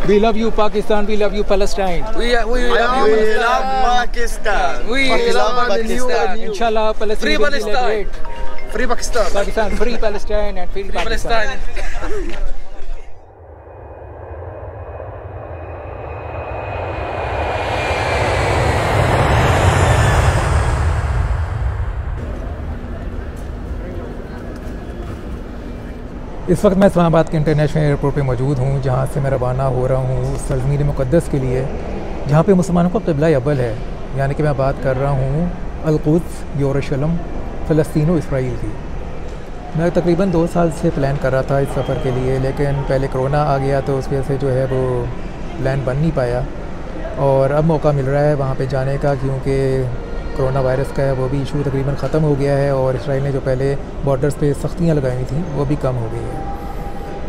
We love you Pakistan, we love you Palestine. We love Pakistan. We love Pakistan. Inshallah Palestine Free will be Palestine. liberate. Free Pakistan. Pakistan, free Palestine and free Pakistan. इस वक्त मैं इस्लामाबाद के international airport पे मौजूद हूँ, जहाँ से मैं रवाना हो रहा हूँ सरज़मीन मुक़द्दस के लिए, जहाँ पे मुसलमानों का क़िबला अव्वल है। यानी कि मैं बात कर रहा हूँ अल-क़ुद्स, यरूशलेम, फ़लस्तीन और इसराइल की। मैं तकरीबन 2 साल से प्लान कर रहा था इस सफ़र के लिए, लेकिन पहले कोरोना आ गया तो उस वजह से जो है वो प्लान बन नहीं पाया। और अब मौका मिल रहा है वहाँ पे जाने का, क्योंकि कोरोना वायरस का है वो भी इशू तकरीबन ख़त्म हो गया है और इसराइल ने जो पहले बॉर्डर्स पे सख्तियाँ लगाई थी वो भी कम हो गई है।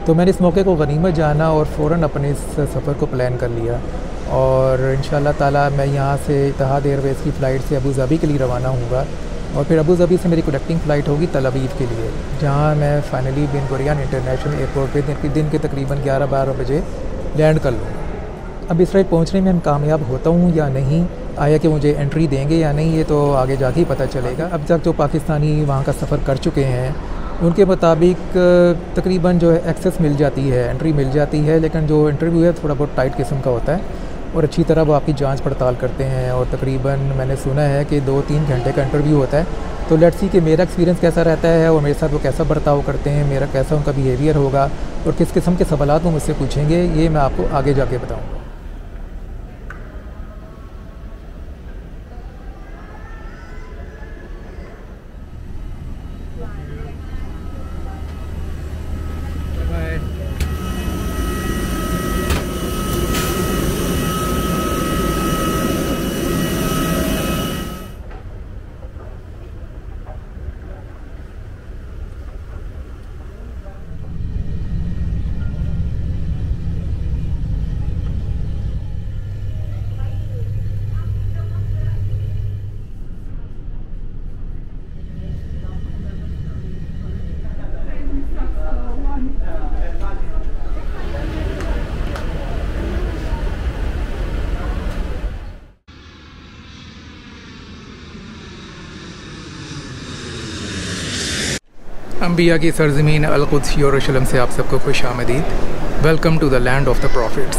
तो मैंने इस मौके को गनीमत जाना और फ़ौरन अपने इस सफ़र को प्लान कर लिया और इंशाअल्लाह ताला मैं यहाँ से इत्तेहाद एयरवेज़ की फ़्लाइट से अबू धाबी के लिए रवाना होऊंगा और फिर अबू धाबी से मेरी कनेक्टिंग फ़्लाइट होगी तल अवीव के लिए, जहाँ मैं फ़ाइनली बिन गुरियन इंटरनेशनल एयरपोर्ट पर दिन के तकरीबन 11-12 बजे लैंड कर लूँगा। अब इसराइल पहुँचने में हम कामयाब होता हूँ या नहीं, आया कि मुझे एंट्री देंगे या नहीं, ये तो आगे जाके ही पता चलेगा। अब तक जो पाकिस्तानी वहाँ का सफ़र कर चुके हैं उनके मुताबिक तकरीबन जो है एक्सेस मिल जाती है, एंट्री मिल जाती है, लेकिन जो इंटरव्यू है थोड़ा बहुत टाइट किस्म का होता है और अच्छी तरह वो आपकी जांच पड़ताल करते हैं और तकरीबन मैंने सुना है कि 2-3 घंटे का इंटरव्यू होता है। तो लेट्स सी कि मेरा एक्सपीरियंस कैसा रहता है और मेरे साथ वो कैसा बर्ताव करते हैं, मेरा कैसा उनका बिहेवियर होगा और किस किस्म के सवालात वो मुझसे पूछेंगे, ये मैं आपको आगे जाके बताऊँगा। अंबिया की सरज़मीन अल-क़ुद्स यरूशलेम से आप सबको खुश आमदीद। Welcome to the land of the prophets.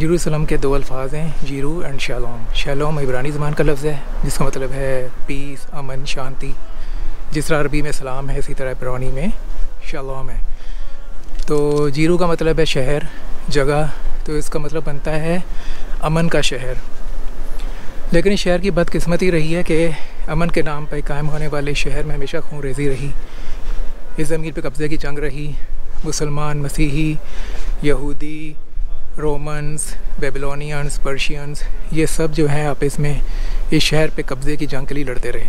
यरूशलेम के 2 अल्फाज हैं, जीरू एंड शालोम। शालोम इब्रानी ज़बान का लफ्ज़ है जिसका मतलब है पीस, अमन, शांति। जिस तरह अरबी में सलाम है इसी तरह इब्रानी में शालोम है। तो जीरू का मतलब है शहर, जगह, तो इसका मतलब बनता है अमन का शहर। लेकिन इस शहर की बदकिस्मती रही है कि अमन के नाम पर कायम होने वाले शहर में हमेशा खून रेज़ी रही। इस ज़मीन पे कब्ज़े की जंग रही। मुसलमान, मसीही, यहूदी, रोमन्स, बेबीलोनियंस, पर्शियंस, ये सब जो हैं आपस में इस शहर पे कब्ज़े की जंग के लिए लड़ते रहे।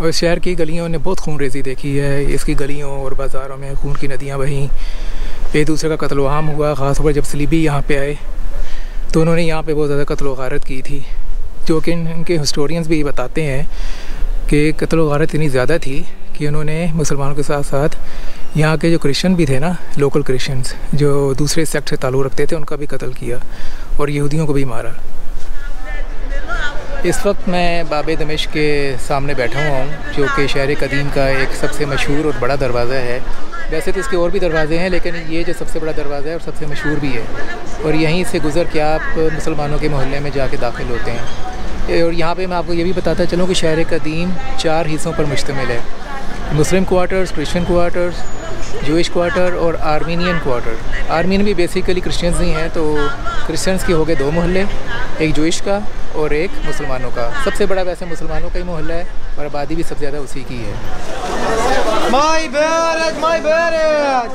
और शहर की गलियों ने बहुत खून रेज़ी देखी है। इसकी गलियों और बाज़ारों में खून की नदियाँ बहीं, एक दूसरे का कत्ल आम हुआ। ख़ास तौर पर जब सलीबी यहाँ पे आए तो उन्होंने यहाँ पे बहुत ज़्यादा कत्ल गारत की थी, जो कि इनके हिस्टोरियंस भी बताते हैं कि कत्ल गारत इतनी ज़्यादा थी कि उन्होंने मुसलमानों के साथ साथ यहाँ के जो क्रिश्चियन भी थे ना, लोकल क्रिश्चियंस जो दूसरे सेक्ट से ताल्लुक़ रखते थे, उनका भी कत्ल किया और यहूदियों को भी मारा। इस वक्त मैं बाब दमिश्क के सामने बैठा हुआ हूँ, जो कि शहर कदीम का एक सबसे मशहूर और बड़ा दरवाज़ा है। वैसे तो इसके और भी दरवाज़े हैं, लेकिन ये जो सबसे बड़ा दरवाज़ा है और सबसे मशहूर भी है, और यहीं से गुज़र के आप मुसलमानों के मोहल्ले में जाके दाखिल होते हैं। और यहाँ पे मैं आपको ये भी बताता चलूँ कि शहर कदीम 4 हिस्सों पर मुश्तमिल है: Muslim quarters, Christian quarters, Jewish quarter और आर्मीनियन क्वार्टर। आर्मीनियन भी बेसिकली क्रिश्चियंस ही हैं, तो क्रिश्चियंस के हो गए 2 मोहल्ले, एक जूइश का और एक मुसलमानों का। सबसे बड़ा वैसे मुसलमानों का ही मोहल्ला है और आबादी भी सबसे ज़्यादा उसी की है। माई बैरक, माई बैरक।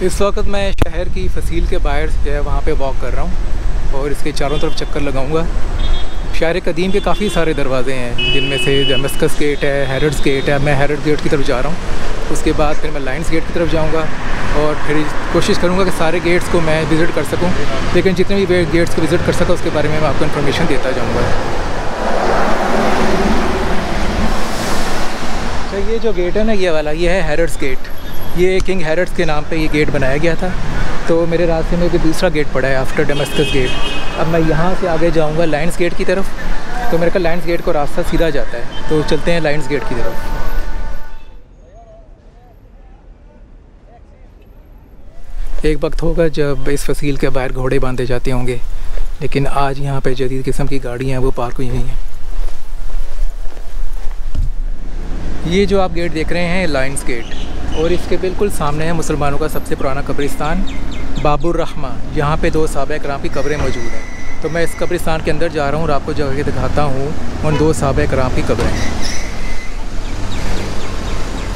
इस वक्त मैं शहर की फसील के बाहर जो है वहाँ पे वॉक कर रहा हूँ और इसके चारों तरफ चक्कर लगाऊंगा। शहर कदीम के काफ़ी सारे दरवाज़े हैं, जिनमें से दमस्कस गेट है, हैरड्स गेट है। मैं हैरड्स गेट की तरफ जा रहा हूँ, उसके बाद फिर मैं लाइन्स गेट की तरफ जाऊँगा और फिर कोशिश करूँगा कि सारे गेट्स को मैं विज़िट कर सकूँ, लेकिन जितने भी गेट्स को विज़िट कर सका उसके बारे में मैं आपको इन्फॉर्मेशन देता जाऊँगा। तो ये जो गेट है ना, ये वाला, ये है हैरड्स गेट। ये किंग हैरड्स के नाम पे ये गेट बनाया गया था। तो मेरे रास्ते में भी दूसरा गेट पड़ा है आफ्टर दमस्कस गेट। अब मैं यहाँ से आगे जाऊँगा लाइन्स गेट की तरफ, तो मेरे ख्याल लाइन्स गेट को रास्ता सीधा जाता है, तो चलते हैं लाइन्स गेट की तरफ। एक वक्त होगा जब इस फसील के बाहर घोड़े बांधे जाते होंगे, लेकिन आज यहाँ पे जदीद किस्म की गाड़ियाँ हैं वो पार्क हुई हुई हैं। ये जो आप गेट देख रहे हैं लाइन्स गेट, और इसके बिल्कुल सामने है मुसलमानों का सबसे पुराना कब्रिस्तान बाबुर रहमा। यहाँ पे 2 सहाबा कराम की कब्रें मौजूद हैं। तो मैं इस कब्रिस्तान के अंदर जा रहा हूँ और आपको जगह दिखाता हूँ उन 2 सहाबा कराम की कब्रें।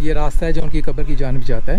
ये रास्ता है जो उनकी कब्र की जानिब जाता है।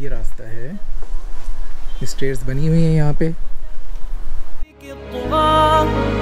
ये रास्ता है, स्टेयर्स बनी हुई हैं यहाँ पे।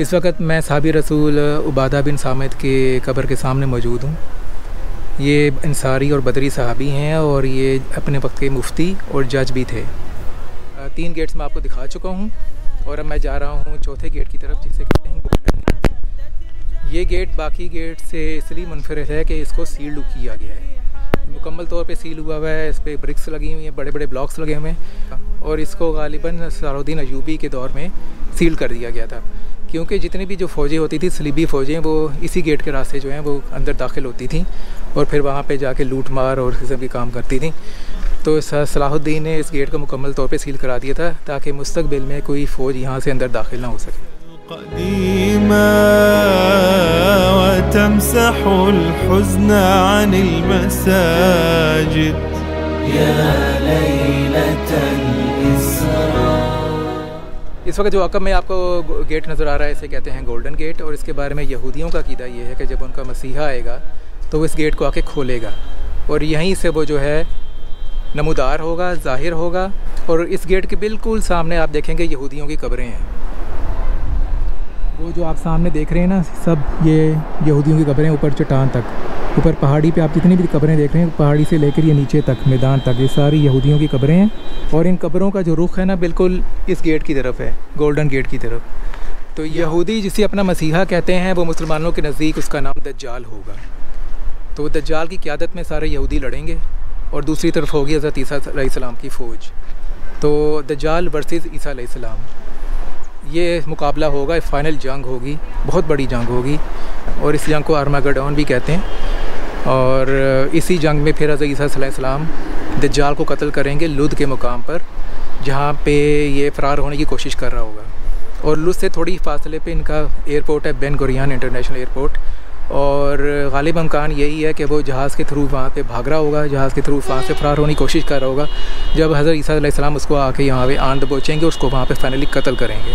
इस वक्त मैं साहबी रसूल उबादा बिन सामित के कब्र के सामने मौजूद हूँ। ये अंसारी और बदरी सहाबी हैं और ये अपने वक्त के मुफ्ती और जज भी थे। 3 गेट्स मैं आपको दिखा चुका हूँ और अब मैं जा रहा हूँ चौथे गेट की तरफ, जिसे कहते हैं गोल्डन गेट। ये गेट बाकी गेट से इसलिए मुनफरिद है कि इसको सील्ड किया गया है, मुकम्मल तौर पे सील हुआ हुआ है। इस पर ब्रिक्स लगी हुई हैं, बड़े बड़े ब्लॉक्स लगे हुए हैं, और इसको गालिबन सलाहुद्दीन अयूबी के दौर में सील कर दिया गया था, क्योंकि जितनी भी जो फ़ौजें होती थी, सलीबी फ़ौजें, वो इसी गेट के रास्ते जो हैं वो अंदर दाखिल होती थी और फिर वहाँ पे जाके लूट मार और किस्म की काम करती थी। तो सलाहुद्दीन ने इस गेट को मुकम्मल तौर पे सील करा दिया था ताकि मुस्तकबिल में कोई फ़ौज यहाँ से अंदर दाखिल ना हो सके। इस वक्त जो अकब में आपको गेट नज़र आ रहा है, इसे कहते हैं गोल्डन गेट, और इसके बारे में यहूदियों का अक़ीदा ये है कि जब उनका मसीहा आएगा तो वो इस गेट को आके खोलेगा और यहीं से वो जो है नमूदार होगा, ज़ाहिर होगा। और इस गेट के बिल्कुल सामने आप देखेंगे यहूदियों की कब्रें हैं। वो जो आप सामने देख रहे हैं ना, सब ये यहूदियों की कब्रें, ऊपर चट्टान तक, ऊपर पहाड़ी पे आप जितनी भी कब्रें देख रहे हैं, पहाड़ी से लेकर ये नीचे तक मैदान तक, ये सारी यहूदियों की कब्रें हैं। और इन कब्रों का जो रुख है ना, बिल्कुल इस गेट की तरफ है, गोल्डन गेट की तरफ। तो यहूदी जिसे अपना मसीहा कहते हैं, वो मुसलमानों के नज़दीक उसका नाम दज्जाल होगा। तो दज्जाल की क़यादत में सारे यहूदी लड़ेंगे और दूसरी तरफ होगी हज़रत ईसा अलैहिस्सलाम की फ़ौज। तो दज्जाल वर्सेस ईसा अलैहिस्सलाम, ये मुकाबला होगा, फ़ाइनल जंग होगी, बहुत बड़ी जंग होगी, और इस जंग को आर्मागेडोन भी कहते हैं। और इसी जंग में फिर हज़रत ईसा अलैहिस्सलाम दज्जाल को कत्ल करेंगे लुद के मुकाम पर, जहाँ पे ये फ़रार होने की कोशिश कर रहा होगा। और लुद से थोड़ी फासले पे इनका एयरपोर्ट है, बेन गुरियन इंटरनेशनल एयरपोर्ट, और गालिब इम्कान यही है कि वो जहाज़ के थ्रू वहाँ पे भाग रहा होगा, जहाज़ के थ्रू वहाँ से फ़रार होने की कोशिश कर रहा होगा। जब हज़रत ईसा अलैहिस्सलाम उसको आके यहाँ पे आन दबोचेंगे, उसको वहाँ पे फाइनली कत्ल करेंगे।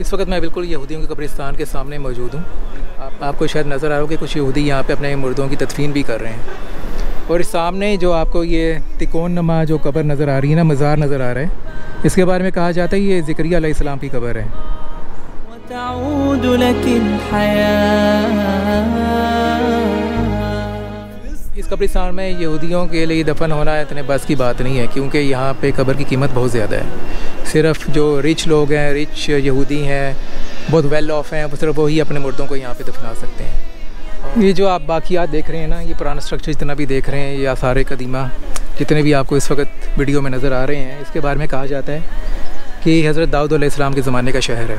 इस वक्त मैं बिल्कुल यहूदियों के कब्रिस्तान के सामने मौजूद हूँ। आपको शायद नज़र आ रहा हो कि कुछ यहूदी यहाँ पे अपने मुर्दों की तदफीन भी कर रहे हैं। और सामने जो आपको ये तिकोन नमा जो कब्र नज़र आ रही है ना, मज़ार नज़र आ रहा है, इसके बारे में कहा जाता है ये ज़करिया अलैहिस्सलाम की कब्र है। इस कब्रिस्तान में यहूदियों के लिए दफन होना इतने बस की बात नहीं है, क्योंकि यहाँ पे कब्र की कीमत बहुत ज़्यादा है। सिर्फ जो रिच लोग हैं, रिच यहूदी हैं, बहुत वेल ऑफ हैं, सिर्फ वही अपने मुर्दों को यहाँ पे दफना सकते हैं। ये जो आप बाकियात देख रहे हैं ना, ये पुराना स्ट्रक्चर जितना भी देख रहे हैं, ये आसार कदीमा जितने भी आपको इस वक्त वीडियो में नज़र आ रहे हैं, इसके बारे में कहा जाता है कि हज़रत दाऊद अलैहिस्सलाम के ज़माने का शहर है।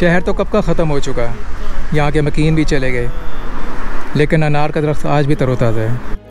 शहर तो कब का ख़त्म हो चुका, यहाँ के मकीन भी चले गए, लेकिन अनार का दरख्त आज भी तरोताज़ा है।